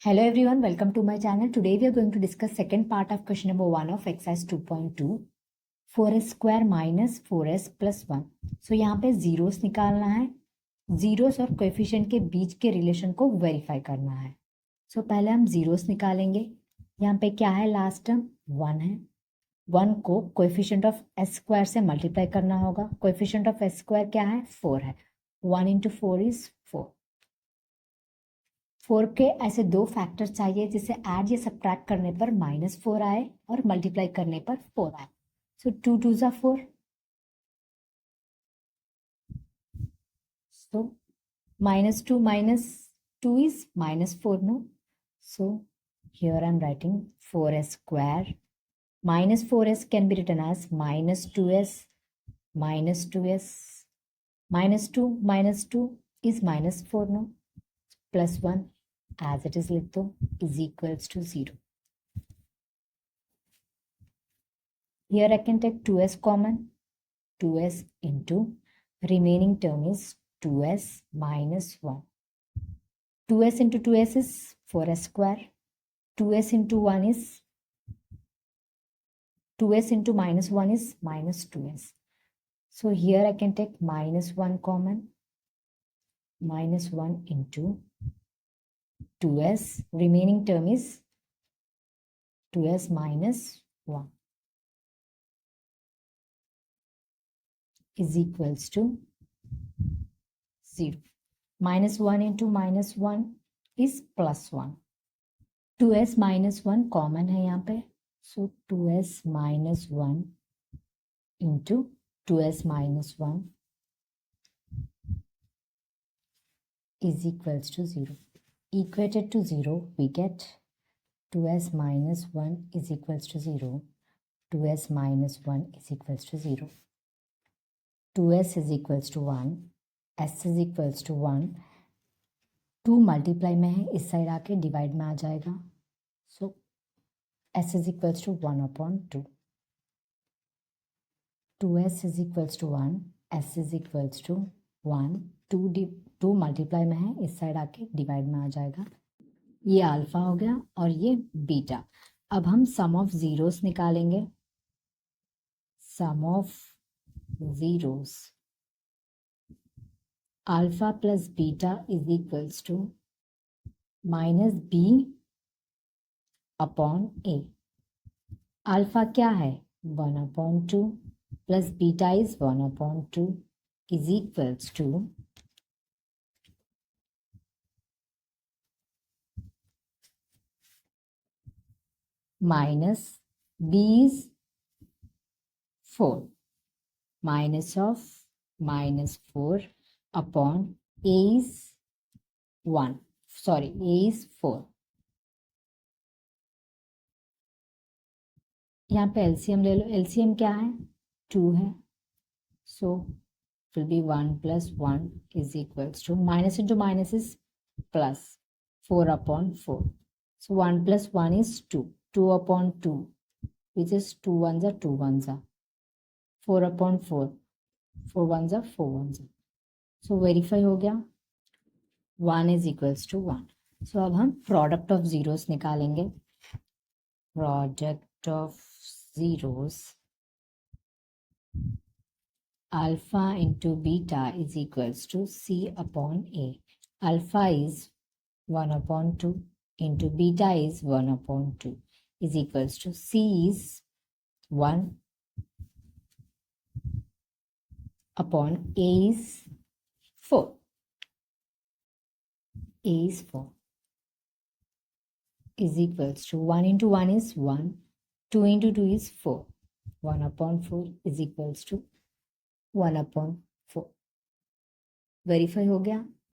Hello everyone, welcome to my channel. Today we are going to discuss second part of question number 1 of exercise 2.2. 4s square minus 4s plus 1. So यहाँ पे zeros निकालना है. Zeros और coefficient के बीच के relation को verify करना है. So पहले हम जीरोस निकालेंगे. यहाँ पे क्या है लास्ट टर्म 1 है. 1 को कोएफिशिएंट ऑफ एस स्क्वायर से मल्टीप्लाई करना होगा. कोएफिशिएंट ऑफ एस स्क्वायर क्या है 4 है. 1 इंटू 4 इज 4. 4 के ऐसे दो फैक्टर चाहिए जिसे ऐड या सब्ट्रैक्ट करने पर -4 आए और मल्टीप्लाई करने पर 4 आए. सो 2 2 ज़ा 4. सो -2 is -4, no? So here I am writing 4s square. -4s can be written as -2s, -2s. -2 is -4, no? Plus 1 as it is लिख दो is equals to 0. Here I can take 2s common. 2s into remaining term is 2s minus 1. 2s into 2s is 4s square. 2s into 1 is 2s into minus 1 is minus 2s. So here I can take minus 1 common. Minus 1 into 2s. Remaining term is 2s minus 1 is equals to 0. Minus 1 into minus 1 is plus 1. 2s minus 1 common है यहाँ पे. So 2s minus 1 into 2s minus 1 is equals to 0. Equated to 0, we get 2s minus 1 is equals to 0. 2s minus 1 is equals to 0. 2s is equals to 1. s is equals to 1. 2 multiply में है, इस side आके divide में आ जाएगा. सो s is equals to 1 upon 2. 2s is equals to 1. s is equals to 1. 2 multiply में है, इस side आके डिवाइड में आ जाएगा. ये अल्फा हो गया और ये बीटा. अब हम सम ऑफ जीरोस निकालेंगे. Sum of zeros alpha plus beta is equals to minus b upon a. Alpha क्या है 1/2 plus beta is 1/2 is equals to minus b is 4. Minus of -4 upon a is 1. Sorry, a is 4. यहाँ पे LCM ले लो. LCM क्या है 2 है. So will be 1 plus 1 is equals to minus into minus is plus 4/4. So 1 plus 1 is 2. 2/2 which is 2 ones are 2 ones are 4/4. 4 ones are 4 ones are. So verify हो गया. 1 is equals to 1. So अब हम product of zeros निकालेंगे. Product of zeros alpha into beta is equals to c upon a. Alpha is 1/2 into beta is 1/2 is equals to c is 1 upon a is 4. a is 4 is equals to 1 into 1 is 1. 2 into 2 is 4. 1/4 is equals to 1/4. Verify हो गया.